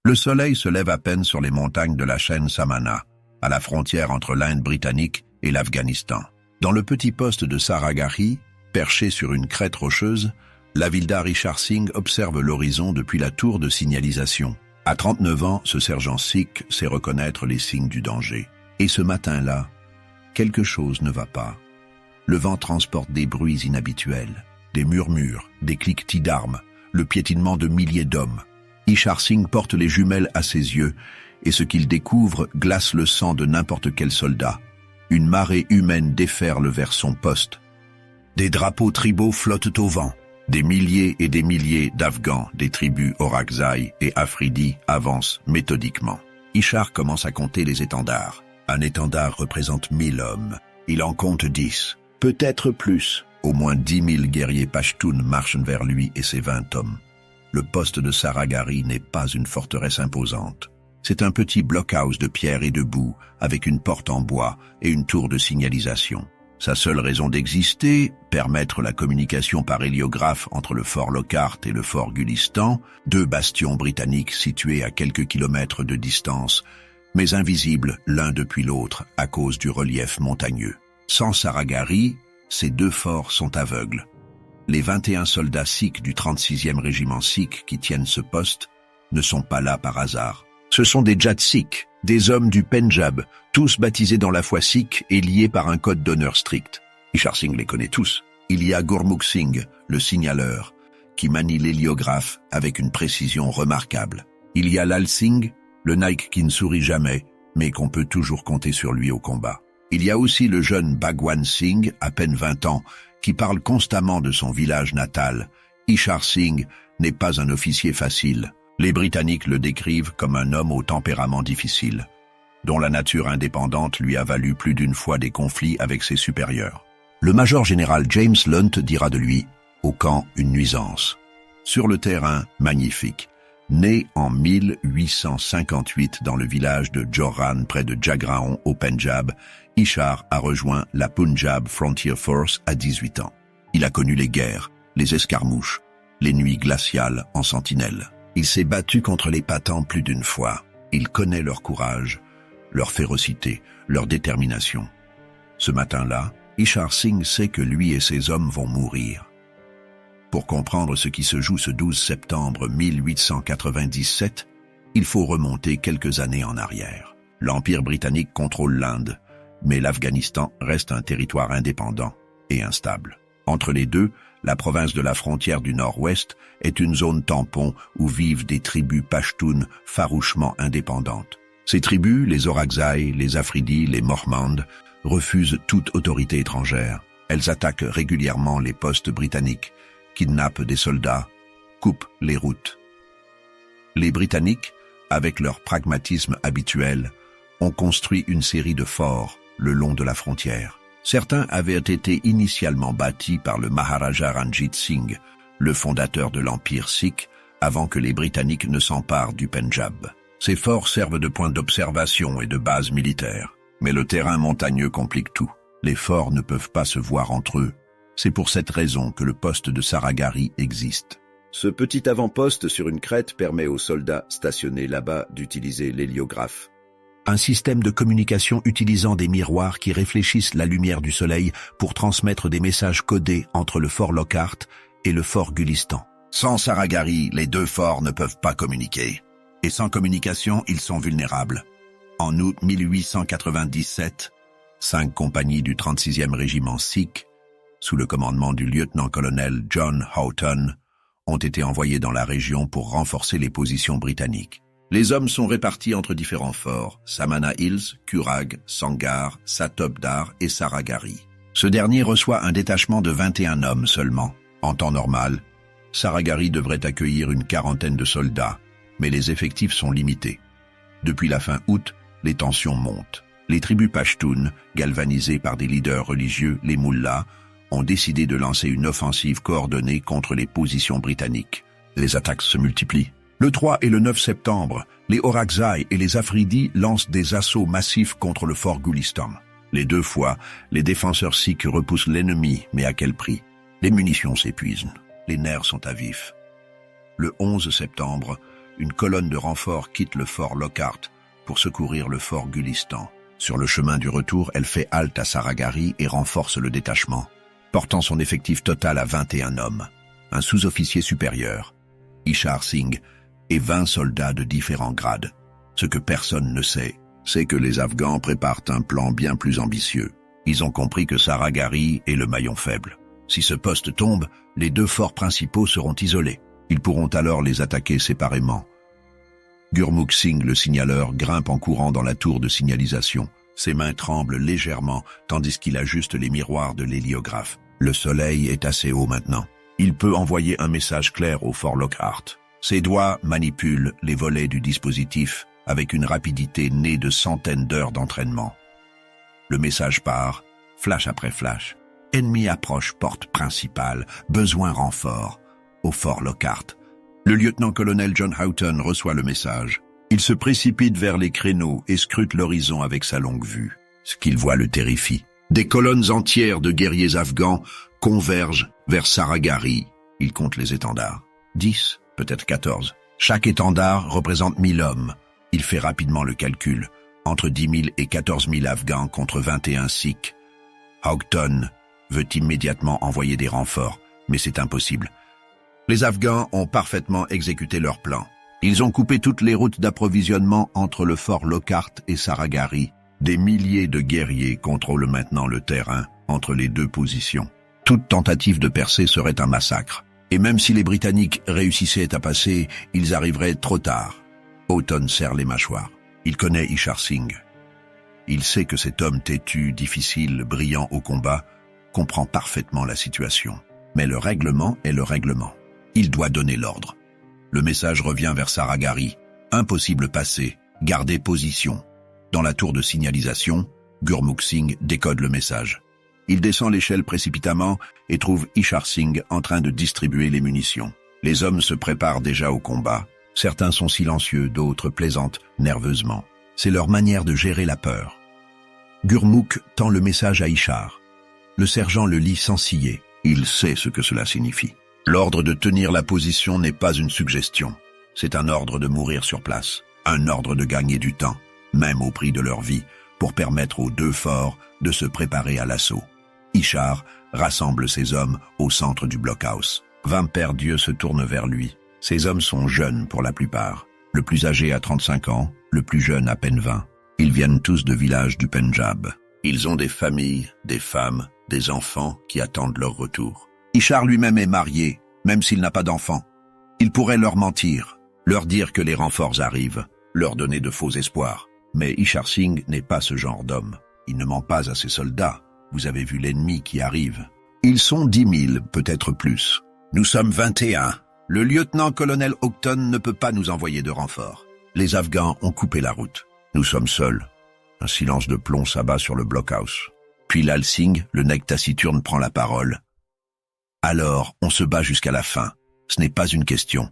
Le soleil se lève à peine sur les montagnes de la chaîne Samana, à la frontière entre l'Inde britannique et l'Afghanistan. Dans le petit poste de Saragari, perché sur une crête rocheuse, l'havildar Ishar Singh observe l'horizon depuis la tour de signalisation. À 39 ans, ce sergent sikh sait reconnaître les signes du danger. Et ce matin-là, quelque chose ne va pas. Le vent transporte des bruits inhabituels, des murmures, des cliquetis d'armes, le piétinement de milliers d'hommes. Ishar Singh porte les jumelles à ses yeux, et ce qu'il découvre glace le sang de n'importe quel soldat. Une marée humaine déferle vers son poste. Des drapeaux tribaux flottent au vent. Des milliers et des milliers d'Afghans, des tribus Orakzai et Afridi avancent méthodiquement. Ishar commence à compter les étendards. Un étendard représente 1000 hommes. Il en compte 10, peut-être plus. Au moins 10 000 guerriers pashtuns marchent vers lui et ses 20 hommes. Le poste de Saragari n'est pas une forteresse imposante. C'est un petit blockhouse de pierre et de boue, avec une porte en bois et une tour de signalisation. Sa seule raison d'exister, permettre la communication par héliographe entre le fort Lockhart et le fort Gulistan, deux bastions britanniques situés à quelques kilomètres de distance, mais invisibles l'un depuis l'autre à cause du relief montagneux. Sans Saragari, ces deux forts sont aveugles. Les 21 soldats sikhs du 36e régiment sikh qui tiennent ce poste ne sont pas là par hasard. Ce sont des Jats sikhs, des hommes du Pendjab, tous baptisés dans la foi sikh et liés par un code d'honneur strict. Ishar Singh les connaît tous. Il y a Gurmukh Singh, le signaleur, qui manie l'héliographe avec une précision remarquable. Il y a Lal Singh, le Naik qui ne sourit jamais, mais qu'on peut toujours compter sur lui au combat. Il y a aussi le jeune Bhagwan Singh, à peine 20 ans, qui parle constamment de son village natal. Ishar Singh n'est pas un officier facile. Les Britanniques le décrivent comme un homme au tempérament difficile, dont la nature indépendante lui a valu plus d'une fois des conflits avec ses supérieurs. Le major général James Lunt dira de lui, au camp, une nuisance. Sur le terrain, magnifique. Né en 1858 dans le village de Joran près de Jagraon au Pendjab, Ishar a rejoint la Punjab Frontier Force à 18 ans. Il a connu les guerres, les escarmouches, les nuits glaciales en sentinelle. Il s'est battu contre les Pathans plus d'une fois. Il connaît leur courage, leur férocité, leur détermination. Ce matin-là, Ishar Singh sait que lui et ses hommes vont mourir. Pour comprendre ce qui se joue ce 12 septembre 1897, il faut remonter quelques années en arrière. L'Empire britannique contrôle l'Inde, mais l'Afghanistan reste un territoire indépendant et instable. Entre les deux, la province de la frontière du Nord-Ouest est une zone tampon où vivent des tribus pashtunes farouchement indépendantes. Ces tribus, les Orakzai, les Afridi, les Mohmand, refusent toute autorité étrangère. Elles attaquent régulièrement les postes britanniques, kidnappent des soldats, coupent les routes. Les Britanniques, avec leur pragmatisme habituel, ont construit une série de forts le long de la frontière. Certains avaient été initialement bâtis par le Maharaja Ranjit Singh, le fondateur de l'Empire sikh, avant que les Britanniques ne s'emparent du Pendjab. Ces forts servent de point d'observation et de base militaire. Mais le terrain montagneux complique tout. Les forts ne peuvent pas se voir entre eux. C'est pour cette raison que le poste de Saragari existe. Ce petit avant-poste sur une crête permet aux soldats stationnés là-bas d'utiliser l'héliographe. Un système de communication utilisant des miroirs qui réfléchissent la lumière du soleil pour transmettre des messages codés entre le fort Lockhart et le fort Gulistan. Sans Saragari, les deux forts ne peuvent pas communiquer. Et sans communication, ils sont vulnérables. En août 1897, 5 compagnies du 36e régiment sikh, sous le commandement du lieutenant-colonel John Houghton, ont été envoyées dans la région pour renforcer les positions britanniques. Les hommes sont répartis entre différents forts, Samana Hills, Kurag, Sangar, Satobdar et Saragari. Ce dernier reçoit un détachement de 21 hommes seulement. En temps normal, Saragari devrait accueillir une quarantaine de soldats, mais les effectifs sont limités. Depuis la fin août, les tensions montent. Les tribus pashtunes, galvanisées par des leaders religieux, les mullahs, ont décidé de lancer une offensive coordonnée contre les positions britanniques. Les attaques se multiplient. Le 3 et le 9 septembre, les Orakzai et les Afridi lancent des assauts massifs contre le fort Gulistan. Les deux fois, les défenseurs sikhs repoussent l'ennemi, mais à quel prix? Les munitions s'épuisent, les nerfs sont à vif. Le 11 septembre, une colonne de renfort quitte le fort Lockhart pour secourir le fort Gulistan. Sur le chemin du retour, elle fait halte à Saragari et renforce le détachement, portant son effectif total à 21 hommes, un sous-officier supérieur, Ishar Singh, et 20 soldats de différents grades. Ce que personne ne sait, c'est que les Afghans préparent un plan bien plus ambitieux. Ils ont compris que Saragari est le maillon faible. Si ce poste tombe, les 2 forts principaux seront isolés. Ils pourront alors les attaquer séparément. Gurmukh Singh, le signaleur, grimpe en courant dans la tour de signalisation. Ses mains tremblent légèrement, tandis qu'il ajuste les miroirs de l'héliographe. Le soleil est assez haut maintenant. Il peut envoyer un message clair au fort Lockhart. Ses doigts manipulent les volets du dispositif avec une rapidité née de centaines d'heures d'entraînement. Le message part, flash après flash. Ennemi approche porte principale, besoin renfort. Au fort Lockhart. Le lieutenant-colonel John Houghton reçoit le message. Il se précipite vers les créneaux et scrute l'horizon avec sa longue vue. Ce qu'il voit le terrifie. Des colonnes entières de guerriers afghans convergent vers Saragari. Il compte les étendards. 10, peut-être 14. Chaque étendard représente 1000 hommes. Il fait rapidement le calcul. Entre 10 000 et 14 000 Afghans contre 21 Sikhs. Houghton veut immédiatement envoyer des renforts, mais c'est impossible. Les Afghans ont parfaitement exécuté leur plan. Ils ont coupé toutes les routes d'approvisionnement entre le fort Lockhart et Saragari. Des milliers de guerriers contrôlent maintenant le terrain entre les 2 positions. Toute tentative de percée serait un massacre. Et même si les Britanniques réussissaient à passer, ils arriveraient trop tard. Houghton serre les mâchoires. Il connaît Ishar Singh. Il sait que cet homme têtu, difficile, brillant au combat, comprend parfaitement la situation. Mais le règlement est le règlement. Il doit donner l'ordre. Le message revient vers Saragari. Impossible passer. Gardez position. Dans la tour de signalisation, Gurmukh Singh décode le message. Il descend l'échelle précipitamment et trouve Ishar Singh en train de distribuer les munitions. Les hommes se préparent déjà au combat. Certains sont silencieux, d'autres plaisantent nerveusement. C'est leur manière de gérer la peur. Gurmukh tend le message à Ishar. Le sergent le lit sans ciller. Il sait ce que cela signifie. L'ordre de tenir la position n'est pas une suggestion. C'est un ordre de mourir sur place. Un ordre de gagner du temps, même au prix de leur vie, pour permettre aux 2 forts de se préparer à l'assaut. Ishar rassemble ses hommes au centre du blockhouse. 20 paires d'yeux se tournent vers lui. Ces hommes sont jeunes pour la plupart. Le plus âgé a 35 ans, le plus jeune à peine 20. Ils viennent tous de villages du Pendjab. Ils ont des familles, des femmes, des enfants qui attendent leur retour. Ishar lui-même est marié, même s'il n'a pas d'enfants. Il pourrait leur mentir, leur dire que les renforts arrivent, leur donner de faux espoirs. Mais Ishar Singh n'est pas ce genre d'homme. Il ne ment pas à ses soldats. Vous avez vu l'ennemi qui arrive. Ils sont 10 000, peut-être plus. Nous sommes 21. Le lieutenant-colonel Houghton ne peut pas nous envoyer de renforts. Les Afghans ont coupé la route. Nous sommes seuls. Un silence de plomb s'abat sur le blockhouse. Puis Lal Singh, le nègre taciturne, prend la parole. Alors, on se bat jusqu'à la fin. Ce n'est pas une question.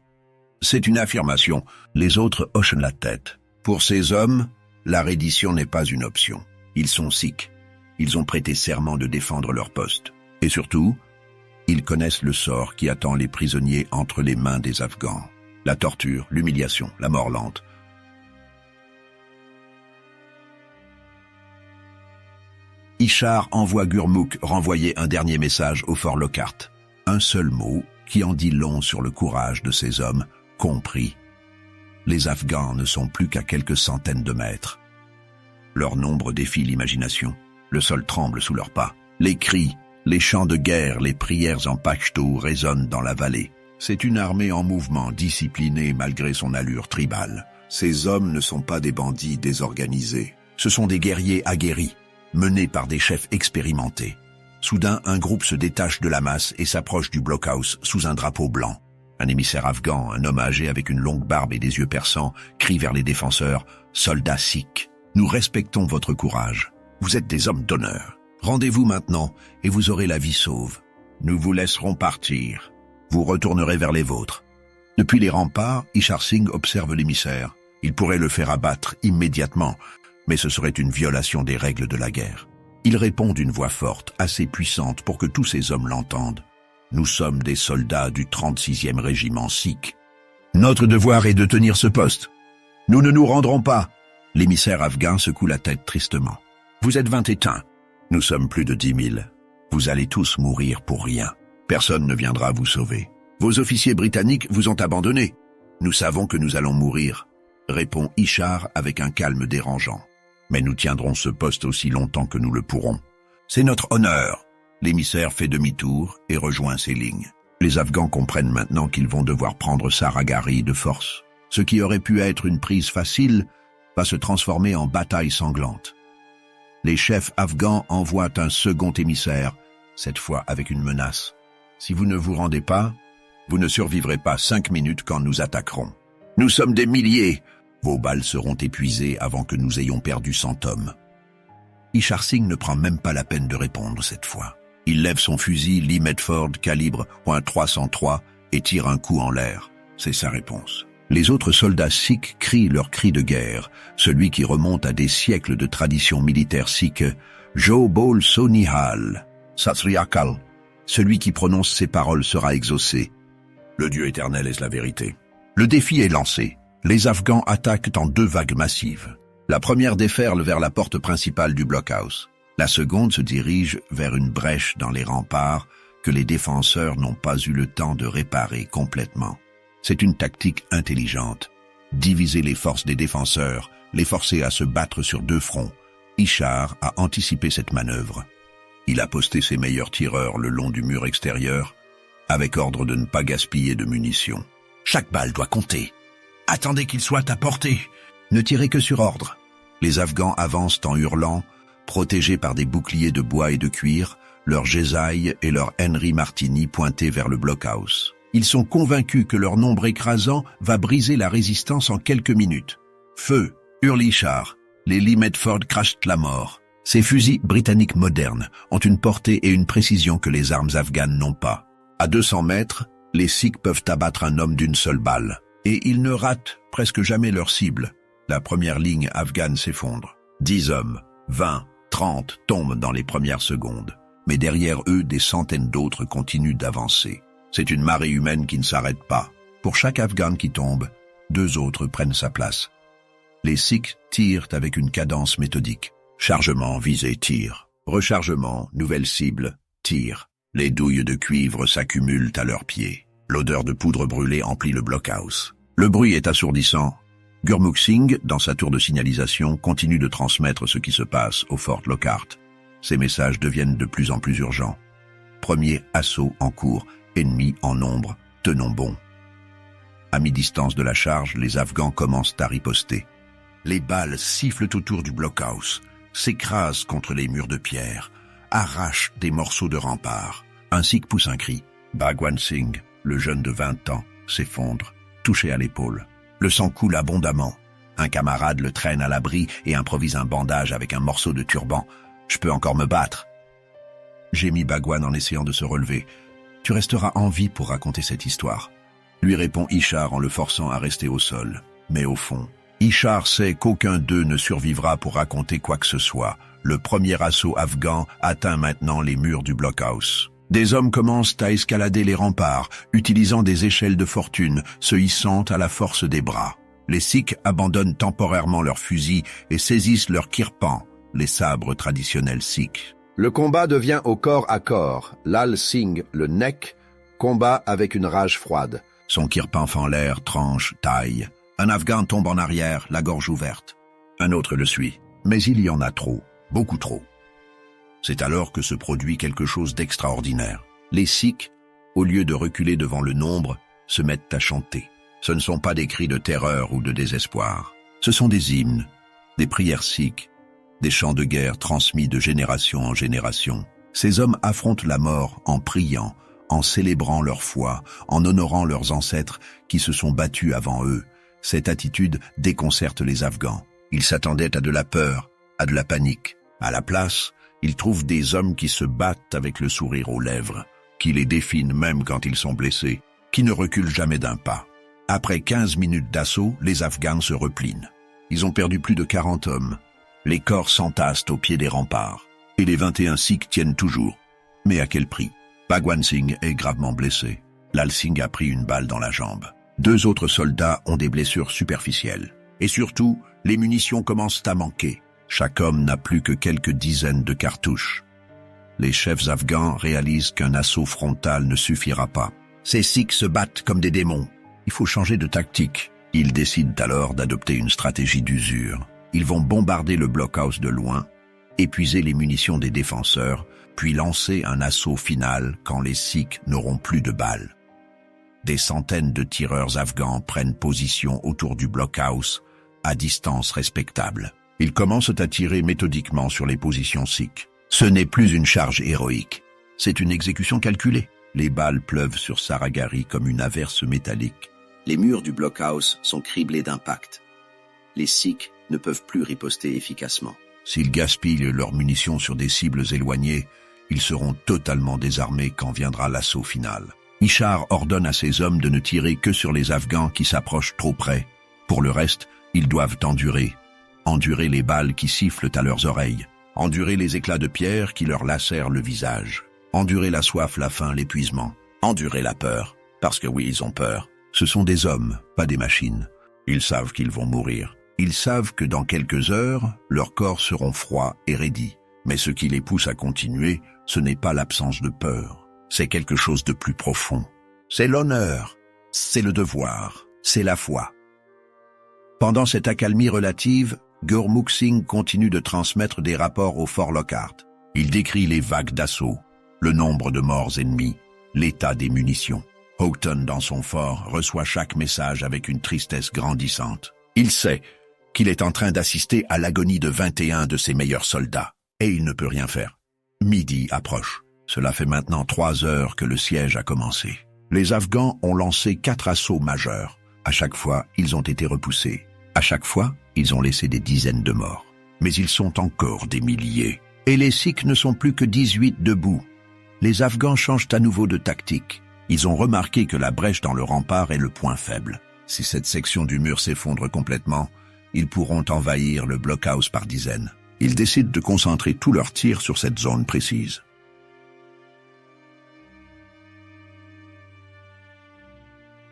C'est une affirmation. Les autres hochent la tête. Pour ces hommes, la reddition n'est pas une option. Ils sont sikhs. Ils ont prêté serment de défendre leur poste. Et surtout, ils connaissent le sort qui attend les prisonniers entre les mains des Afghans. La torture, l'humiliation, la mort lente. Ishar envoie Gurmukh renvoyer un dernier message au fort Lockhart. Un seul mot qui en dit long sur le courage de ces hommes, compris. Les Afghans ne sont plus qu'à quelques centaines de mètres. Leur nombre défie l'imagination. Le sol tremble sous leurs pas. Les cris, les chants de guerre, les prières en pachto résonnent dans la vallée. C'est une armée en mouvement, disciplinée malgré son allure tribale. Ces hommes ne sont pas des bandits désorganisés. Ce sont des guerriers aguerris, menés par des chefs expérimentés. Soudain, un groupe se détache de la masse et s'approche du blockhouse sous un drapeau blanc. Un émissaire afghan, un homme âgé avec une longue barbe et des yeux perçants, crie vers les défenseurs « Soldats sikhs, nous respectons votre courage. Vous êtes des hommes d'honneur. Rendez-vous maintenant et vous aurez la vie sauve. Nous vous laisserons partir. Vous retournerez vers les vôtres. » Depuis les remparts, Ishar Singh observe l'émissaire. Il pourrait le faire abattre immédiatement, mais ce serait une violation des règles de la guerre. Il répond d'une voix forte, assez puissante pour que tous ces hommes l'entendent. « Nous sommes des soldats du 36e régiment sikh. Notre devoir est de tenir ce poste. Nous ne nous rendrons pas. L'émissaire afghan secoue la tête tristement. Vous êtes 21. Nous sommes plus de 10 000. Vous allez tous mourir pour rien. Personne ne viendra vous sauver. Vos officiers britanniques vous ont abandonné. Nous savons que nous allons mourir, répond Ishar avec un calme dérangeant. Mais nous tiendrons ce poste aussi longtemps que nous le pourrons. C'est notre honneur. L'émissaire fait demi-tour et rejoint ses lignes. Les Afghans comprennent maintenant qu'ils vont devoir prendre Saragarhi de force. Ce qui aurait pu être une prise facile va se transformer en bataille sanglante. Les chefs afghans envoient un second émissaire, cette fois avec une menace. Si vous ne vous rendez pas, vous ne survivrez pas 5 minutes quand nous attaquerons. Nous sommes des milliers. Vos balles seront épuisées avant que nous ayons perdu 100 hommes. Ishar Singh ne prend même pas la peine de répondre cette fois. Il lève son fusil Lee Medford calibre .303 et tire un coup en l'air. C'est sa réponse. Les autres soldats sikhs crient leur cri de guerre, celui qui remonte à des siècles de tradition militaire sikh, Jo Bol So Nihal, Sat Sri Akal. Celui qui prononce ces paroles sera exaucé. Le Dieu éternel est la vérité. Le défi est lancé. Les Afghans attaquent en 2 vagues massives. La première déferle vers la porte principale du blockhouse. La seconde se dirige vers une brèche dans les remparts que les défenseurs n'ont pas eu le temps de réparer complètement. C'est une tactique intelligente. Diviser les forces des défenseurs, les forcer à se battre sur 2 fronts. Ishar a anticipé cette manœuvre. Il a posté ses meilleurs tireurs le long du mur extérieur, avec ordre de ne pas gaspiller de munitions. Chaque balle doit compter. Attendez qu'il soit à portée. Ne tirez que sur ordre. Les Afghans avancent en hurlant, protégés par des boucliers de bois et de cuir, leurs Jezailles et leurs Henry Martini pointés vers le blockhouse. Ils sont convaincus que leur nombre écrasant va briser la résistance en quelques minutes. Feu, hurle Ishar. Les Lee Medford crachent la mort. Ces fusils britanniques modernes ont une portée et une précision que les armes afghanes n'ont pas. À 200 mètres, les Sikhs peuvent abattre un homme d'une seule balle. Et ils ne ratent presque jamais leur cible. La première ligne afghane s'effondre. 10 hommes, 20, 30 tombent dans les premières secondes. Mais derrière eux, des centaines d'autres continuent d'avancer. C'est une marée humaine qui ne s'arrête pas. Pour chaque Afghan qui tombe, 2 autres prennent sa place. Les Sikhs tirent avec une cadence méthodique. Chargement, visée, tir. Rechargement, nouvelle cible, tir. Les douilles de cuivre s'accumulent à leurs pieds. L'odeur de poudre brûlée emplit le blockhouse. Le bruit est assourdissant. Gurmukh Singh, dans sa tour de signalisation, continue de transmettre ce qui se passe au Fort Lockhart. Ces messages deviennent de plus en plus urgents. Premier assaut en cours, ennemi en nombre, tenons bon. À mi-distance de la charge, les Afghans commencent à riposter. Les balles sifflent autour du blockhouse, s'écrasent contre les murs de pierre, arrachent des morceaux de rempart. Un Sikh pousse un cri. Bhagwan Singh, le jeune de 20 ans, s'effondre, touché à l'épaule. Le sang coule abondamment. Un camarade le traîne à l'abri et improvise un bandage avec un morceau de turban. « Je peux encore me battre !» Gémit Bhagwan en essayant de se relever. « Tu resteras en vie pour raconter cette histoire. » Lui répond Ishar en le forçant à rester au sol. Mais au fond, Ishar sait qu'aucun d'eux ne survivra pour raconter quoi que ce soit. Le premier assaut afghan atteint maintenant les murs du blockhouse. Des hommes commencent à escalader les remparts, utilisant des échelles de fortune, se hissant à la force des bras. Les Sikhs abandonnent temporairement leurs fusils et saisissent leurs kirpans, les sabres traditionnels sikhs. Le combat devient au corps à corps. Lal Singh, le nek, combat avec une rage froide. Son kirpan fend l'air, tranche, taille. Un Afghan tombe en arrière, la gorge ouverte. Un autre le suit. Mais il y en a trop, beaucoup trop. C'est alors que se produit quelque chose d'extraordinaire. Les Sikhs, au lieu de reculer devant le nombre, se mettent à chanter. Ce ne sont pas des cris de terreur ou de désespoir. Ce sont des hymnes, des prières sikhs, des chants de guerre transmis de génération en génération. Ces hommes affrontent la mort en priant, en célébrant leur foi, en honorant leurs ancêtres qui se sont battus avant eux. Cette attitude déconcerte les Afghans. Ils s'attendaient à de la peur, à de la panique. À la place, ils trouvent des hommes qui se battent avec le sourire aux lèvres, qui les définent même quand ils sont blessés, qui ne reculent jamais d'un pas. Après 15 minutes d'assaut, les Afghans se replient. Ils ont perdu plus de 40 hommes. Les corps s'entassent au pied des remparts. Et les 21 Sikhs tiennent toujours. Mais à quel prix? Bhagwan Singh est gravement blessé. Lal Singh a pris une balle dans la jambe. 2 autres soldats ont des blessures superficielles. Et surtout, les munitions commencent à manquer. Chaque homme n'a plus que quelques dizaines de cartouches. Les chefs afghans réalisent qu'un assaut frontal ne suffira pas. Ces Sikhs se battent comme des démons. Il faut changer de tactique. Ils décident alors d'adopter une stratégie d'usure. Ils vont bombarder le blockhouse de loin, épuiser les munitions des défenseurs, puis lancer un assaut final quand les Sikhs n'auront plus de balles. Des centaines de tireurs afghans prennent position autour du blockhouse, à distance respectable. Ils commencent à tirer méthodiquement sur les positions Sikhs. Ce n'est plus une charge héroïque, c'est une exécution calculée. Les balles pleuvent sur Saragari comme une averse métallique. Les murs du blockhouse sont criblés d'impacts. Les Sikhs ne peuvent plus riposter efficacement. S'ils gaspillent leurs munitions sur des cibles éloignées, ils seront totalement désarmés quand viendra l'assaut final. Ishar ordonne à ses hommes de ne tirer que sur les Afghans qui s'approchent trop près. Pour le reste, ils doivent endurer les balles qui sifflent à leurs oreilles, endurer les éclats de pierre qui leur lacèrent le visage, endurer la soif, la faim, l'épuisement, endurer la peur, parce que oui, ils ont peur. Ce sont des hommes, pas des machines. Ils savent qu'ils vont mourir. Ils savent que dans quelques heures, leurs corps seront froids et raidis. Mais ce qui les pousse à continuer, ce n'est pas l'absence de peur. C'est quelque chose de plus profond. C'est l'honneur, c'est le devoir, c'est la foi. Pendant cette accalmie relative, Gurmukh Singh continue de transmettre des rapports au fort Lockhart. Il décrit les vagues d'assaut, le nombre de morts ennemis, l'état des munitions. Houghton, dans son fort, reçoit chaque message avec une tristesse grandissante. Il sait qu'il est en train d'assister à l'agonie de 21 de ses meilleurs soldats, et il ne peut rien faire. Midi approche. Cela fait maintenant 3 heures que le siège a commencé. Les Afghans ont lancé 4 assauts majeurs. À chaque fois, ils ont été repoussés. À chaque fois, ils ont laissé des dizaines de morts. Mais ils sont encore des milliers. Et les Sikhs ne sont plus que 18 debout. Les Afghans changent à nouveau de tactique. Ils ont remarqué que la brèche dans le rempart est le point faible. Si cette section du mur s'effondre complètement, ils pourront envahir le blockhouse par dizaines. Ils décident de concentrer tous leurs tirs sur cette zone précise.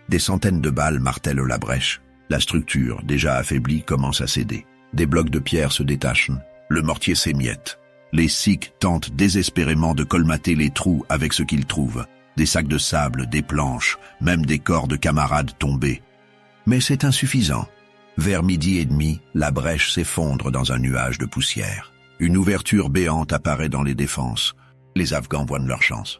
Des centaines de balles martèlent la brèche. La structure, déjà affaiblie, commence à céder. Des blocs de pierre se détachent. Le mortier s'émiette. Les Sikhs tentent désespérément de colmater les trous avec ce qu'ils trouvent. Des sacs de sable, des planches, même des corps de camarades tombés. Mais c'est insuffisant. Vers 12h30, la brèche s'effondre dans un nuage de poussière. Une ouverture béante apparaît dans les défenses. Les Afghans voient leur chance.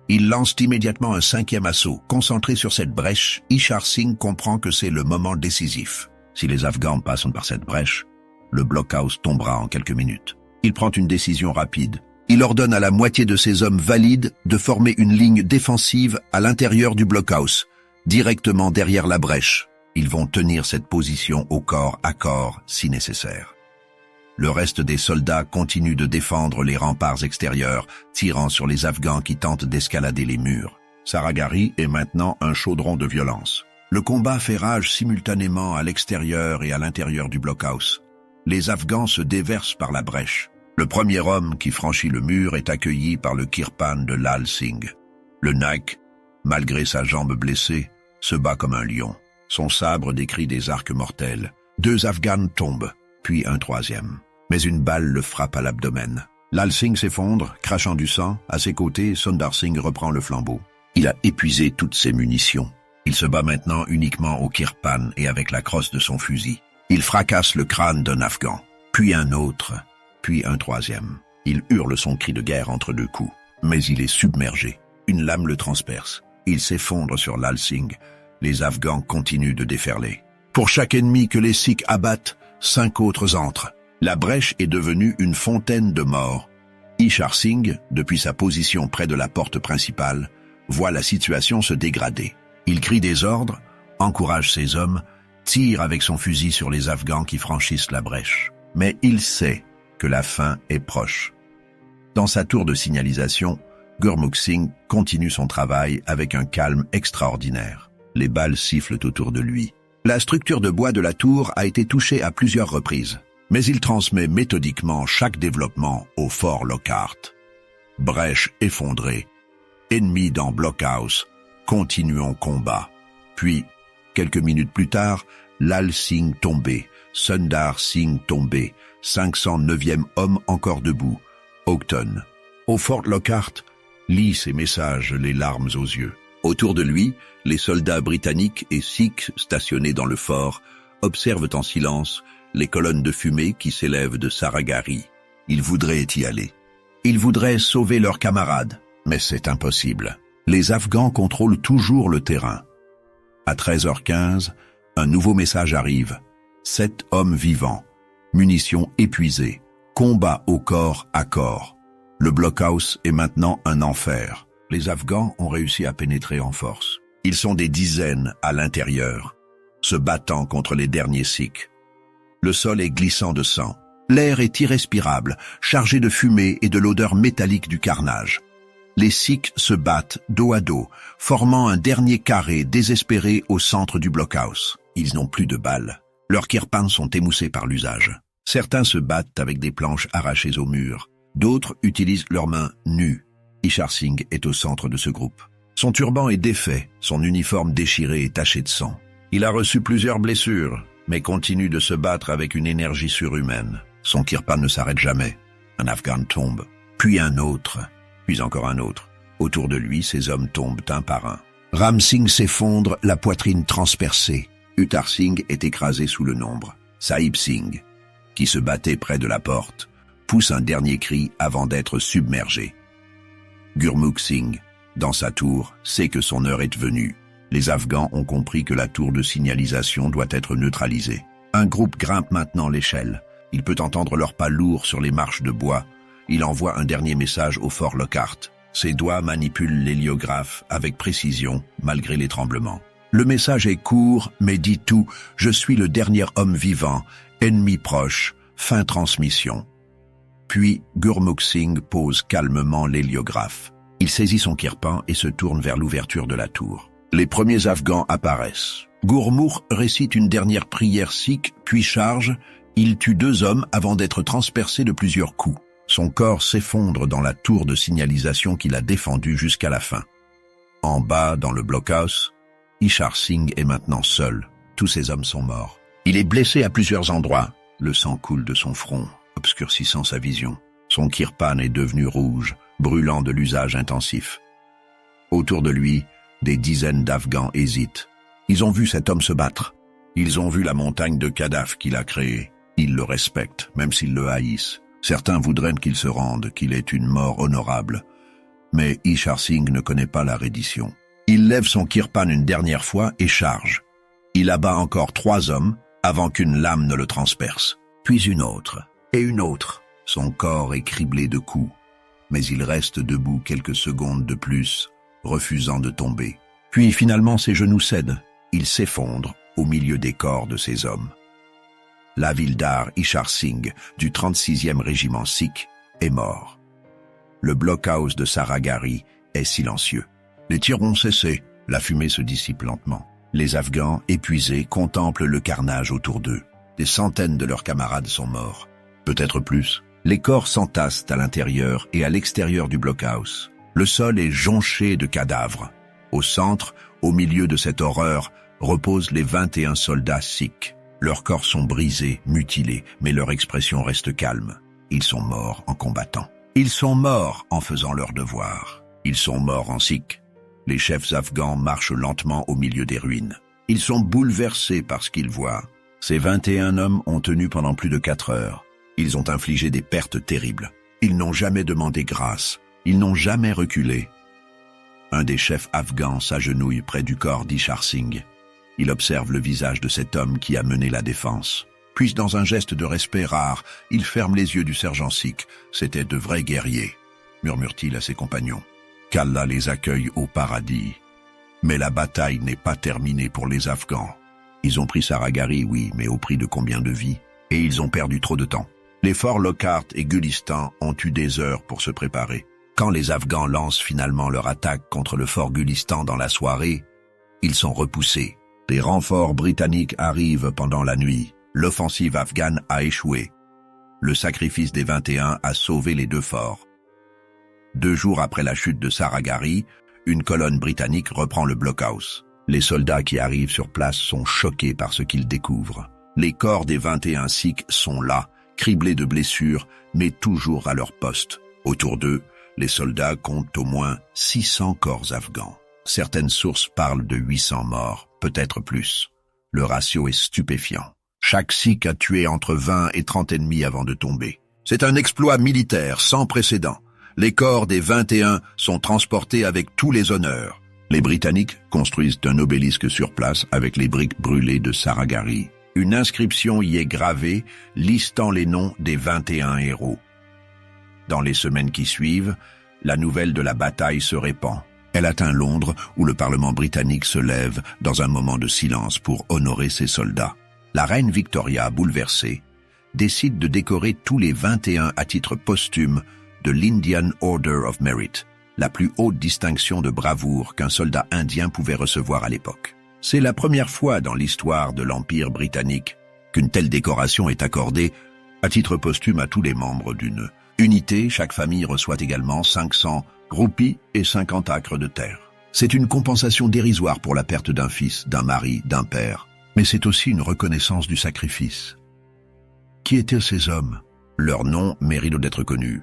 Ils lancent immédiatement un 5e assaut. Concentré sur cette brèche, Ishar Singh comprend que c'est le moment décisif. Si les Afghans passent par cette brèche, le blockhouse tombera en quelques minutes. Il prend une décision rapide. Il ordonne à la moitié de ses hommes valides de former une ligne défensive à l'intérieur du blockhouse, directement derrière la brèche. Ils vont tenir cette position au corps à corps si nécessaire. Le reste des soldats continue de défendre les remparts extérieurs, tirant sur les Afghans qui tentent d'escalader les murs. Saragari est maintenant un chaudron de violence. Le combat fait rage simultanément à l'extérieur et à l'intérieur du blockhouse. Les Afghans se déversent par la brèche. Le premier homme qui franchit le mur est accueilli par le kirpan de Lal Singh. Le Naik, malgré sa jambe blessée, se bat comme un lion. Son sabre décrit des arcs mortels. 2 Afghans tombent, puis un 3e. Mais une balle le frappe à l'abdomen. Lal Singh s'effondre, crachant du sang. À ses côtés, Sundar Singh reprend le flambeau. Il a épuisé toutes ses munitions. Il se bat maintenant uniquement au kirpan et avec la crosse de son fusil. Il fracasse le crâne d'un Afghan, puis un autre, puis un 3e. Il hurle son cri de guerre entre 2 coups. Mais il est submergé. Une lame le transperce. Il s'effondre sur Lal Singh. Les Afghans continuent de déferler. Pour chaque ennemi que les Sikhs abattent, 5 autres entrent. La brèche est devenue une fontaine de morts. Ishar Singh, depuis sa position près de la porte principale, voit la situation se dégrader. Il crie des ordres, encourage ses hommes, tire avec son fusil sur les Afghans qui franchissent la brèche. Mais il sait que la fin est proche. Dans sa tour de signalisation, Gurmukh Singh continue son travail avec un calme extraordinaire. Les balles sifflent autour de lui. La structure de bois de la tour a été touchée à plusieurs reprises. Mais il transmet méthodiquement chaque développement au fort Lockhart. Brèche effondrée, ennemi dans blockhouse, continuons combat. Puis, Quelques minutes plus tard, Lal Singh tombé, Sundar Singh tombé, 509e homme encore debout, Houghton. Au Fort Lockhart, lit ses messages, les larmes aux yeux. Autour de lui, les soldats britanniques et sikhs stationnés dans le fort observent en silence les colonnes de fumée qui s'élèvent de Saragari. Ils voudraient y aller. Ils voudraient sauver leurs camarades, mais c'est impossible. Les Afghans contrôlent toujours le terrain. À 13h15, un nouveau message arrive. 7 hommes vivants, munitions épuisées, combat au corps à corps. Le blockhouse est maintenant un enfer. Les Afghans ont réussi à pénétrer en force. Ils sont des dizaines à l'intérieur, se battant contre les derniers sikhs. Le sol est glissant de sang. L'air est irrespirable, chargé de fumée et de l'odeur métallique du carnage. Les sikhs se battent dos à dos, formant un dernier carré désespéré au centre du blockhouse. Ils n'ont plus de balles. Leurs kirpans sont émoussés par l'usage. Certains se battent avec des planches arrachées au mur. D'autres utilisent leurs mains nues. Ishar Singh est au centre de ce groupe. Son turban est défait, son uniforme déchiré et taché de sang. Il a reçu plusieurs blessures, mais continue de se battre avec une énergie surhumaine. Son kirpan ne s'arrête jamais. Un Afghan tombe, puis un autre, puis encore un autre. Autour de lui, ces hommes tombent un par un. Ram Singh s'effondre, la poitrine transpercée. Uttar Singh est écrasé sous le nombre. Sahib Singh, qui se battait près de la porte, pousse un dernier cri avant d'être submergé. Gurmukh Singh, dans sa tour, sait que son heure est venue. Les Afghans ont compris que la tour de signalisation doit être neutralisée. Un groupe grimpe maintenant l'échelle. Il peut entendre leurs pas lourds sur les marches de bois. Il envoie un dernier message au Fort Lockhart. Ses doigts manipulent l'héliographe avec précision, malgré les tremblements. Le message est court, mais dit tout. « Je suis le dernier homme vivant. Ennemi proche. Fin transmission. » Puis, Gurmukh Singh pose calmement l'héliographe. Il saisit son kirpan et se tourne vers l'ouverture de la tour. Les premiers Afghans apparaissent. Gurmukh récite une dernière prière sikh, puis charge. Il tue 2 hommes avant d'être transpercé de plusieurs coups. Son corps s'effondre dans la tour de signalisation qu'il a défendue jusqu'à la fin. En bas, dans le blockhouse, Ishar Singh est maintenant seul. Tous ses hommes sont morts. Il est blessé à plusieurs endroits. Le sang coule de son front, obscurcissant sa vision. Son kirpan est devenu rouge, brûlant de l'usage intensif. Autour de lui, des dizaines d'Afghans hésitent. Ils ont vu cet homme se battre. Ils ont vu la montagne de cadavres qu'il a créée. Ils le respectent, même s'ils le haïssent. Certains voudraient qu'il se rende, qu'il ait une mort honorable. Mais Ishar Singh ne connaît pas la reddition. Il lève son kirpan une dernière fois et charge. Il abat encore 3 hommes avant qu'une lame ne le transperce. Puis une autre, et une autre. Son corps est criblé de coups. Mais il reste debout quelques secondes de plus, refusant de tomber. Puis finalement ses genoux cèdent. Il s'effondre au milieu des corps de ses hommes. L'havildar Ishar Singh du 36e régiment sikh est mort. Le blockhouse de Saragari est silencieux. Les tirs ont cessé, la fumée se dissipe lentement. Les Afghans, épuisés, contemplent le carnage autour d'eux. Des centaines de leurs camarades sont morts. Peut-être plus. Les corps s'entassent à l'intérieur et à l'extérieur du blockhouse. Le sol est jonché de cadavres. Au centre, au milieu de cette horreur, reposent les 21 soldats sikhs. Leurs corps sont brisés, mutilés, mais leur expression reste calme. Ils sont morts en combattant. Ils sont morts en faisant leur devoir. Ils sont morts en sikh. Les chefs afghans marchent lentement au milieu des ruines. Ils sont bouleversés par ce qu'ils voient. Ces 21 hommes ont tenu pendant plus de 4 heures. Ils ont infligé des pertes terribles. Ils n'ont jamais demandé grâce. Ils n'ont jamais reculé. Un des chefs afghans s'agenouille près du corps d'Ishar Singh. Il observe le visage de cet homme qui a mené la défense. Puis, dans un geste de respect rare, il ferme les yeux du sergent sikh. C'étaient de vrais guerriers, murmure-t-il à ses compagnons. Qu'Allah les accueille au paradis. Mais la bataille n'est pas terminée pour les Afghans. Ils ont pris Saragari, oui, mais au prix de combien de vies? Et ils ont perdu trop de temps. Les forts Lockhart et Gulistan ont eu des heures pour se préparer. Quand les Afghans lancent finalement leur attaque contre le fort Gulistan dans la soirée, ils sont repoussés. Des renforts britanniques arrivent pendant la nuit. L'offensive afghane a échoué. Le sacrifice des 21 a sauvé les 2 forts. 2 jours après la chute de Saragari, une colonne britannique reprend le blockhouse. Les soldats qui arrivent sur place sont choqués par ce qu'ils découvrent. Les corps des 21 Sikhs sont là, criblés de blessures, mais toujours à leur poste. Autour d'eux, les soldats comptent au moins 600 corps afghans. Certaines sources parlent de 800 morts, peut-être plus. Le ratio est stupéfiant. Chaque Sikh a tué entre 20 et 30 ennemis avant de tomber. C'est un exploit militaire sans précédent. Les corps des 21 sont transportés avec tous les honneurs. Les Britanniques construisent un obélisque sur place avec les briques brûlées de Saragari. Une inscription y est gravée, listant les noms des 21 héros. Dans les semaines qui suivent, la nouvelle de la bataille se répand. Elle atteint Londres, où le Parlement britannique se lève dans un moment de silence pour honorer ses soldats. La reine Victoria, bouleversée, décide de décorer tous les 21 à titre posthume de l'Indian Order of Merit, la plus haute distinction de bravoure qu'un soldat indien pouvait recevoir à l'époque. C'est la première fois dans l'histoire de l'Empire britannique qu'une telle décoration est accordée à titre posthume à tous les membres d'une unité. Chaque famille reçoit également 500 roupies et 50 acres de terre. C'est une compensation dérisoire pour la perte d'un fils, d'un mari, d'un père, mais c'est aussi une reconnaissance du sacrifice. Qui étaient ces hommes? Leur nom mérite d'être connu.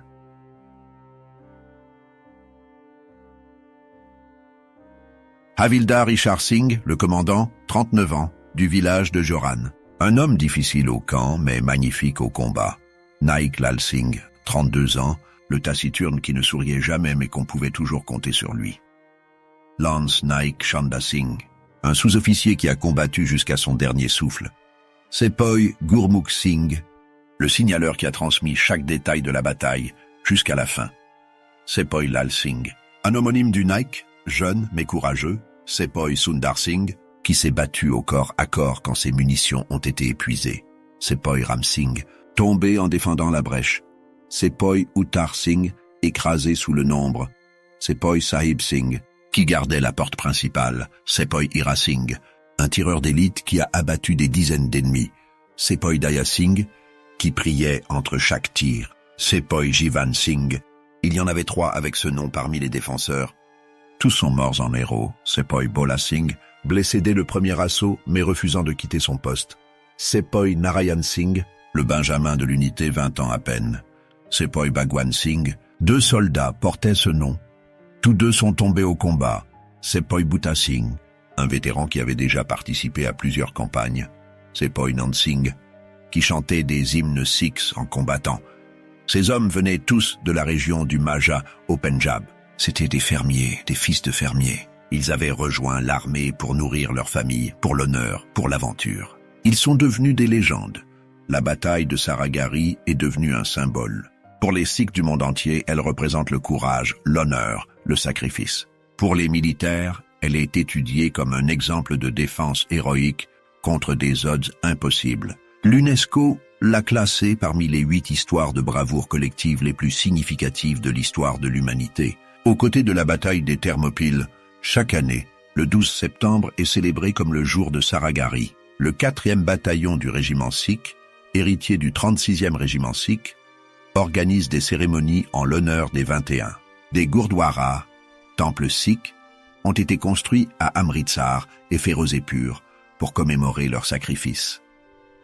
Havildar Ishar Singh, le commandant, 39 ans, du village de Joran. Un homme difficile au camp, mais magnifique au combat. Naik Lal Singh, 32 ans, le taciturne qui ne souriait jamais mais qu'on pouvait toujours compter sur lui. Lance Naik Chanda Singh, un sous-officier qui a combattu jusqu'à son dernier souffle. Sepoy Gurmukh Singh, le signaleur qui a transmis chaque détail de la bataille jusqu'à la fin. Sepoy Lal Singh, un homonyme du Naik, jeune mais courageux. Sepoy Sundar Singh, qui s'est battu au corps à corps quand ses munitions ont été épuisées. Sepoy Ram Singh, tombé en défendant la brèche. Sepoy Uttar Singh, écrasé sous le nombre. Sepoy Sahib Singh, qui gardait la porte principale. Sepoy Ira Singh, un tireur d'élite qui a abattu des dizaines d'ennemis. Sepoy Daya Singh, qui priait entre chaque tir. Sepoy Jivan Singh, il y en avait 3 avec ce nom parmi les défenseurs. Tous sont morts en héros. Sepoy Bola Singh, blessé dès le premier assaut, mais refusant de quitter son poste. Sepoy Narayan Singh, le benjamin de l'unité 20 ans à peine. Sepoy Bhagwan Singh, 2 soldats portaient ce nom. Tous 2 sont tombés au combat. Sepoy Bhutta Singh, un vétéran qui avait déjà participé à plusieurs campagnes. Sepoy Nand Singh, qui chantait des hymnes sikhs en combattant. Ces hommes venaient tous de la région du Majha au Pendjab. C'étaient des fermiers, des fils de fermiers. Ils avaient rejoint l'armée pour nourrir leur famille, pour l'honneur, pour l'aventure. Ils sont devenus des légendes. La bataille de Saragari est devenue un symbole. Pour les Sikhs du monde entier, elle représente le courage, l'honneur, le sacrifice. Pour les militaires, elle est étudiée comme un exemple de défense héroïque contre des odds impossibles. L'UNESCO l'a classée parmi les 8 histoires de bravoure collective les plus significatives de l'histoire de l'humanité. Aux côtés de la bataille des Thermopyles, chaque année, le 12 septembre est célébré comme le jour de Saragari. Le 4e bataillon du régiment sikh, héritier du 36e régiment sikh, organise des cérémonies en l'honneur des 21. Des gurdwaras, temples sikhs, ont été construits à Amritsar et Ferozepur pour commémorer leur sacrifice.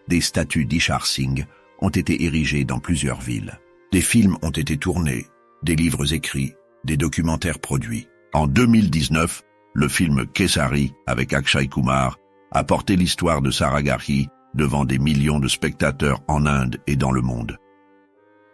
Des statues d'Ishar Singh ont été érigées dans plusieurs villes. Des films ont été tournés, des livres écrits, des documentaires produits. En 2019, le film Kesari avec Akshay Kumar a porté l'histoire de Saragari devant des millions de spectateurs en Inde et dans le monde.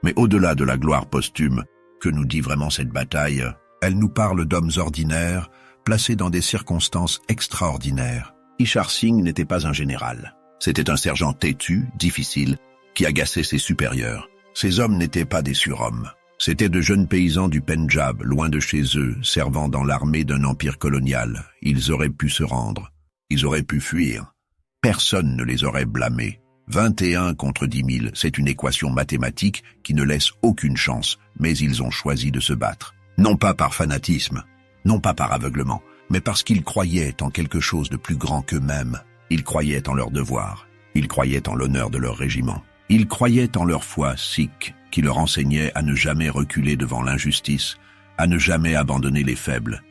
Mais au-delà de la gloire posthume, que nous dit vraiment cette bataille, elle nous parle d'hommes ordinaires, placés dans des circonstances extraordinaires. Ishar Singh n'était pas un général. C'était un sergent têtu, difficile, qui agaçait ses supérieurs. Ces hommes n'étaient pas des surhommes. C'étaient de jeunes paysans du Pendjab, loin de chez eux, servant dans l'armée d'un empire colonial. Ils auraient pu se rendre. Ils auraient pu fuir. Personne ne les aurait blâmés. 21 contre 10 000, c'est une équation mathématique qui ne laisse aucune chance, mais ils ont choisi de se battre. Non pas par fanatisme, non pas par aveuglement, mais parce qu'ils croyaient en quelque chose de plus grand qu'eux-mêmes. Ils croyaient en leur devoir. Ils croyaient en l'honneur de leur régiment. Ils croyaient en leur foi sikh, qui leur enseignait à ne jamais reculer devant l'injustice, à ne jamais abandonner les faibles.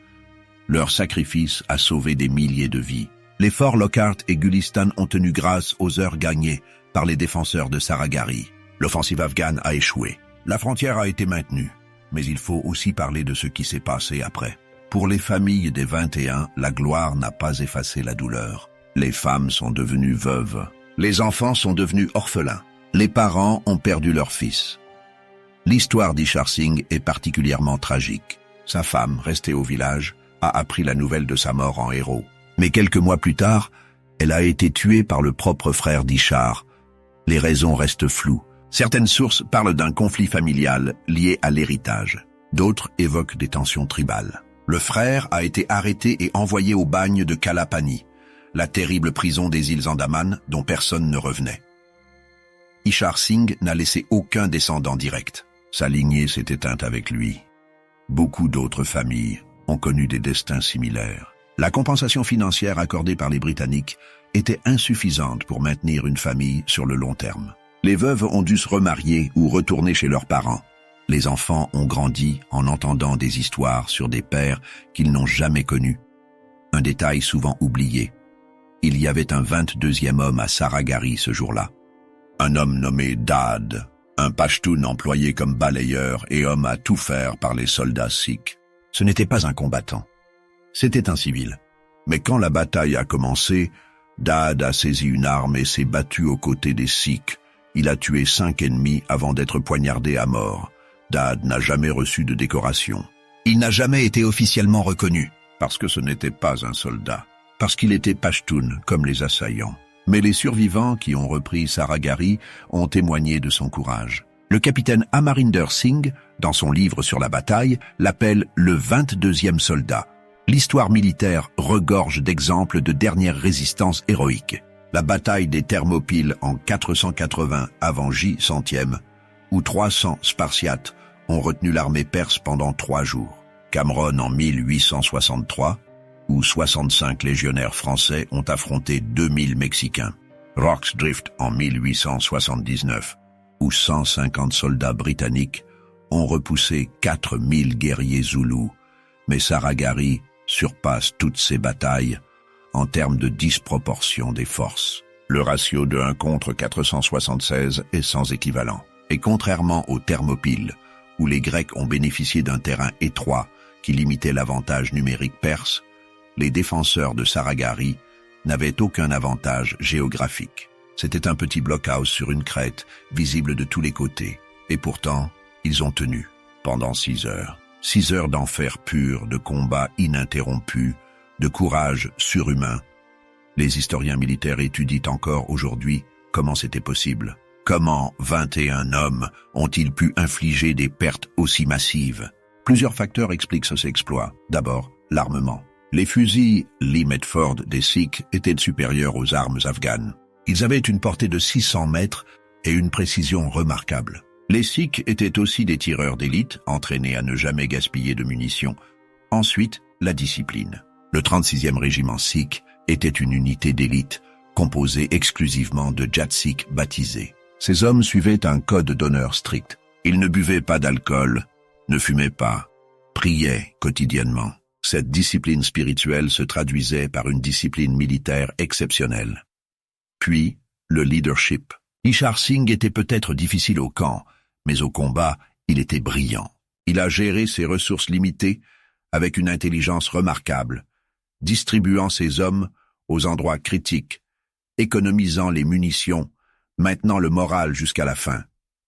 Leur sacrifice a sauvé des milliers de vies. Les forts Lockhart et Gulistan ont tenu grâce aux heures gagnées par les défenseurs de Saragari. L'offensive afghane a échoué. La frontière a été maintenue, mais il faut aussi parler de ce qui s'est passé après. Pour les familles des 21, la gloire n'a pas effacé la douleur. Les femmes sont devenues veuves. Les enfants sont devenus orphelins. Les parents ont perdu leur fils. L'histoire d'Ishar Singh est particulièrement tragique. Sa femme, restée au village, a appris la nouvelle de sa mort en héros. Mais quelques mois plus tard, elle a été tuée par le propre frère d'Ishar. Les raisons restent floues. Certaines sources parlent d'un conflit familial lié à l'héritage. D'autres évoquent des tensions tribales. Le frère a été arrêté et envoyé au bagne de Kalapani, la terrible prison des îles Andaman dont personne ne revenait. Ishar Singh n'a laissé aucun descendant direct. Sa lignée s'est éteinte avec lui. Beaucoup d'autres familles ont connu des destins similaires. La compensation financière accordée par les Britanniques était insuffisante pour maintenir une famille sur le long terme. Les veuves ont dû se remarier ou retourner chez leurs parents. Les enfants ont grandi en entendant des histoires sur des pères qu'ils n'ont jamais connus. Un détail souvent oublié. Il y avait un 22e homme à Saragari ce jour-là. Un homme nommé Dad, un Pashtun employé comme balayeur et homme à tout faire par les soldats sikhs. Ce n'était pas un combattant. C'était un civil. Mais quand la bataille a commencé, Dad a saisi une arme et s'est battu aux côtés des Sikhs. Il a tué 5 ennemis avant d'être poignardé à mort. Dad n'a jamais reçu de décoration. Il n'a jamais été officiellement reconnu, parce que ce n'était pas un soldat, parce qu'il était Pashtun comme les assaillants. Mais les survivants qui ont repris Saragari ont témoigné de son courage. Le capitaine Amarinder Singh, dans son livre sur la bataille, l'appelle le 22e soldat. L'histoire militaire regorge d'exemples de dernière résistance héroïque. La bataille des Thermopyles en 480 avant J-100e, où 300 Spartiates ont retenu l'armée perse pendant 3 jours. Cameron en 1863, où 65 légionnaires français ont affronté 2000 Mexicains. Rocks Drift en 1879, où 150 soldats britanniques ont repoussé 4000 guerriers zoulous. Mais Saragari surpasse toutes ces batailles en termes de disproportion des forces. Le ratio de 1 contre 476 est sans équivalent. Et contrairement aux Thermopyles, où les Grecs ont bénéficié d'un terrain étroit qui limitait l'avantage numérique perse, les défenseurs de Saragari n'avaient aucun avantage géographique. C'était un petit blockhouse sur une crête, visible de tous les côtés. Et pourtant, ils ont tenu, pendant 6 heures. 6 heures d'enfer pur, de combats ininterrompus, de courage surhumain. Les historiens militaires étudient encore aujourd'hui comment c'était possible. Comment 21 hommes ont-ils pu infliger des pertes aussi massives? Plusieurs facteurs expliquent cet exploit. D'abord, l'armement. Les fusils Lee Metford des Sikhs étaient supérieurs aux armes afghanes. Ils avaient une portée de 600 mètres et une précision remarquable. Les Sikhs étaient aussi des tireurs d'élite, entraînés à ne jamais gaspiller de munitions. Ensuite, la discipline. Le 36e régiment Sikh était une unité d'élite, composée exclusivement de Jat-Sikhs baptisés. Ces hommes suivaient un code d'honneur strict. Ils ne buvaient pas d'alcool, ne fumaient pas, priaient quotidiennement. Cette discipline spirituelle se traduisait par une discipline militaire exceptionnelle. Puis, le leadership. Ishar Singh était peut-être difficile au camp, mais au combat, il était brillant. Il a géré ses ressources limitées avec une intelligence remarquable, distribuant ses hommes aux endroits critiques, économisant les munitions, maintenant le moral jusqu'à la fin.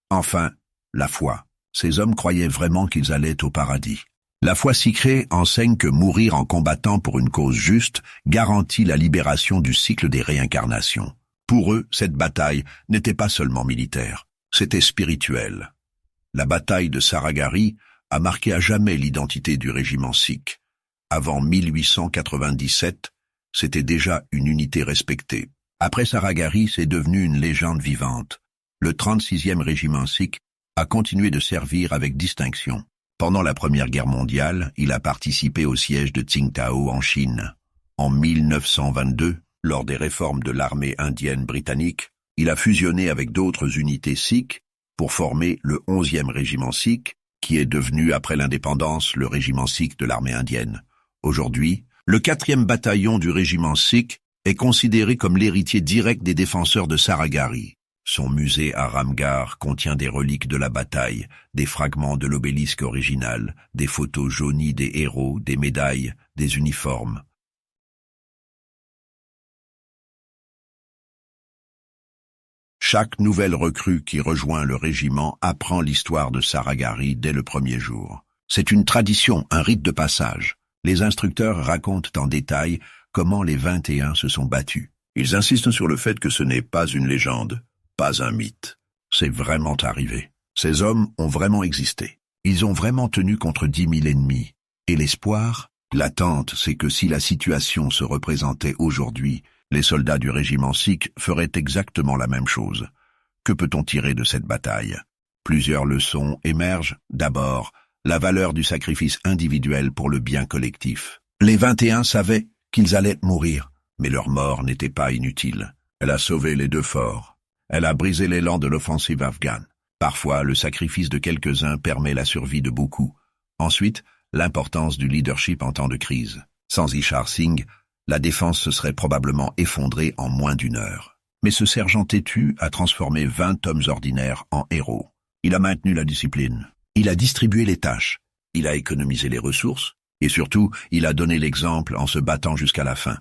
Enfin, la foi. Ces hommes croyaient vraiment qu'ils allaient au paradis. La foi sacrée enseigne que mourir en combattant pour une cause juste garantit la libération du cycle des réincarnations. Pour eux, cette bataille n'était pas seulement militaire, c'était spirituel. La bataille de Saragari a marqué à jamais l'identité du régiment sikh. Avant 1897, c'était déjà une unité respectée. Après Saragari, c'est devenu une légende vivante. Le 36e régiment sikh a continué de servir avec distinction. Pendant la Première Guerre mondiale, il a participé au siège de Tsingtao en Chine. En 1922, lors des réformes de l'armée indienne britannique, il a fusionné avec d'autres unités sikhs pour former le 11e régiment sikh, qui est devenu après l'indépendance le régiment sikh de l'armée indienne. Aujourd'hui, le 4e bataillon du régiment sikh est considéré comme l'héritier direct des défenseurs de Saragarhi. Son musée à Ramgarh contient des reliques de la bataille, des fragments de l'obélisque original, des photos jaunies des héros, des médailles, des uniformes. Chaque nouvelle recrue qui rejoint le régiment apprend l'histoire de Saragarhi dès le premier jour. C'est une tradition, un rite de passage. Les instructeurs racontent en détail comment les 21 se sont battus. Ils insistent sur le fait que ce n'est pas une légende, pas un mythe. C'est vraiment arrivé. Ces hommes ont vraiment existé. Ils ont vraiment tenu contre 10 000 ennemis. Et l'espoir, l'attente, c'est que si la situation se représentait aujourd'hui, les soldats du régiment sikh feraient exactement la même chose. Que peut-on tirer de cette bataille? Plusieurs leçons émergent. D'abord, la valeur du sacrifice individuel pour le bien collectif. Les 21 savaient qu'ils allaient mourir, mais leur mort n'était pas inutile. Elle a sauvé les 2 forts. Elle a brisé l'élan de l'offensive afghane. Parfois, le sacrifice de quelques-uns permet la survie de beaucoup. Ensuite, l'importance du leadership en temps de crise. Sans Ishar Singh, la défense se serait probablement effondrée en moins d'1 heure. Mais ce sergent têtu a transformé 20 hommes ordinaires en héros. Il a maintenu la discipline. Il a distribué les tâches. Il a économisé les ressources. Et surtout, il a donné l'exemple en se battant jusqu'à la fin.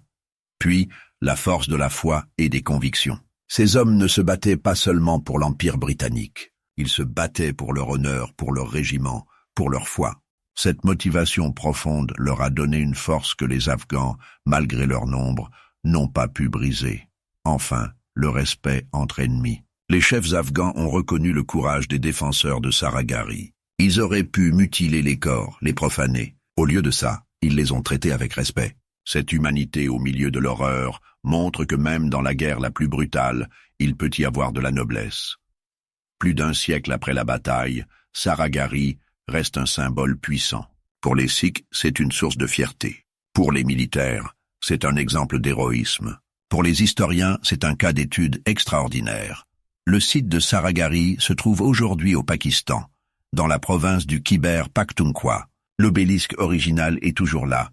Puis, la force de la foi et des convictions. Ces hommes ne se battaient pas seulement pour l'Empire britannique. Ils se battaient pour leur honneur, pour leur régiment, pour leur foi. Cette motivation profonde leur a donné une force que les Afghans, malgré leur nombre, n'ont pas pu briser. Enfin, le respect entre ennemis. Les chefs afghans ont reconnu le courage des défenseurs de Saragarhi. Ils auraient pu mutiler les corps, les profaner. Au lieu de ça, ils les ont traités avec respect. Cette humanité au milieu de l'horreur montre que même dans la guerre la plus brutale, il peut y avoir de la noblesse. Plus d'1 siècle après la bataille, Saragarhi reste un symbole puissant. Pour les Sikhs, c'est une source de fierté. Pour les militaires, c'est un exemple d'héroïsme. Pour les historiens, c'est un cas d'étude extraordinaire. Le site de Saragarhi se trouve aujourd'hui au Pakistan, dans la province du Khyber Pakhtunkhwa. L'obélisque original est toujours là,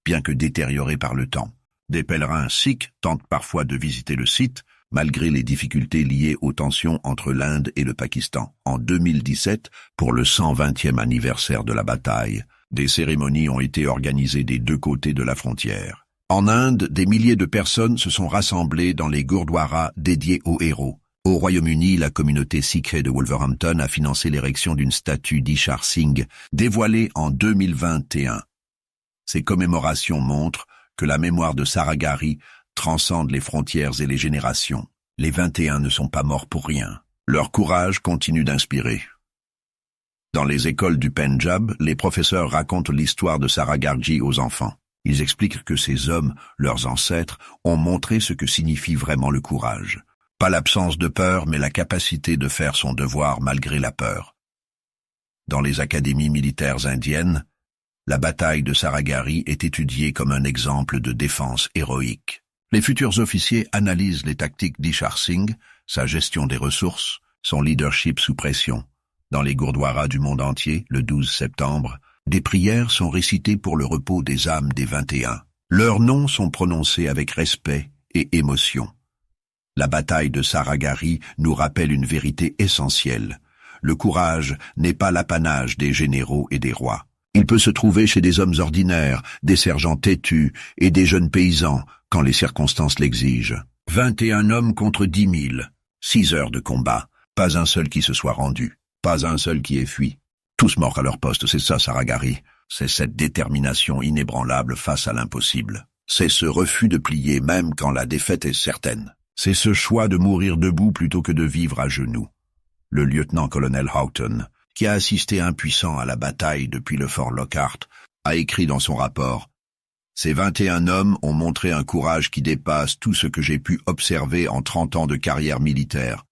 bien que détérioré par le temps. Des pèlerins sikhs tentent parfois de visiter le site, malgré les difficultés liées aux tensions entre l'Inde et le Pakistan. En 2017, pour le 120e anniversaire de la bataille, des cérémonies ont été organisées des 2 côtés de la frontière. En Inde, des milliers de personnes se sont rassemblées dans les gurdwaras dédiés aux héros. Au Royaume-Uni, la communauté sikh de Wolverhampton a financé l'érection d'une statue d'Ishar Singh, dévoilée en 2021. Ces commémorations montrent que la mémoire de Saragarhi transcende les frontières et les générations. Les 21 ne sont pas morts pour rien. Leur courage continue d'inspirer. Dans les écoles du Pendjab, les professeurs racontent l'histoire de Saragarhi aux enfants. Ils expliquent que ces hommes, leurs ancêtres, ont montré ce que signifie vraiment le courage. Pas l'absence de peur, mais la capacité de faire son devoir malgré la peur. Dans les académies militaires indiennes, la bataille de Saragarhi est étudiée comme un exemple de défense héroïque. Les futurs officiers analysent les tactiques d'Ishar Singh, sa gestion des ressources, son leadership sous pression. Dans les gurdwaras du monde entier, le 12 septembre, des prières sont récitées pour le repos des âmes des 21. Leurs noms sont prononcés avec respect et émotion. La bataille de Saragarhi nous rappelle une vérité essentielle. Le courage n'est pas l'apanage des généraux et des rois. Il peut se trouver chez des hommes ordinaires, des sergents têtus et des jeunes paysans, quand les circonstances l'exigent. 21 hommes contre 10 000. 6 heures de combat. Pas un seul qui se soit rendu. Pas un seul qui ait fui. Tous morts à leur poste, c'est ça Saragarhi. C'est cette détermination inébranlable face à l'impossible. C'est ce refus de plier même quand la défaite est certaine. C'est ce choix de mourir debout plutôt que de vivre à genoux. Le lieutenant-colonel Houghton, qui a assisté impuissant à la bataille depuis le fort Lockhart, a écrit dans son rapport « Ces 21 hommes ont montré un courage qui dépasse tout ce que j'ai pu observer en 30 ans de carrière militaire.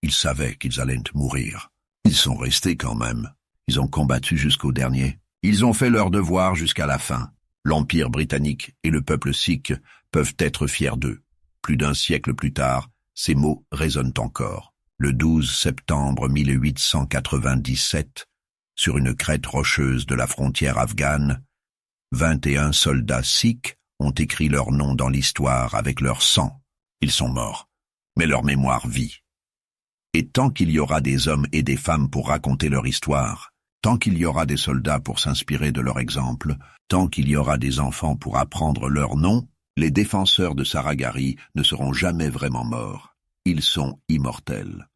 Ils savaient qu'ils allaient mourir. Ils sont restés quand même. Ils ont combattu jusqu'au dernier. Ils ont fait leur devoir jusqu'à la fin. L'Empire britannique et le peuple sikh peuvent être fiers d'eux. » Plus d'1 siècle plus tard, ces mots résonnent encore. Le 12 septembre 1897, sur une crête rocheuse de la frontière afghane, 21 soldats sikhs ont écrit leur nom dans l'histoire avec leur sang. Ils sont morts, mais leur mémoire vit. Et tant qu'il y aura des hommes et des femmes pour raconter leur histoire, tant qu'il y aura des soldats pour s'inspirer de leur exemple, tant qu'il y aura des enfants pour apprendre leur nom, les défenseurs de Saragarhi ne seront jamais vraiment morts. Ils sont immortels.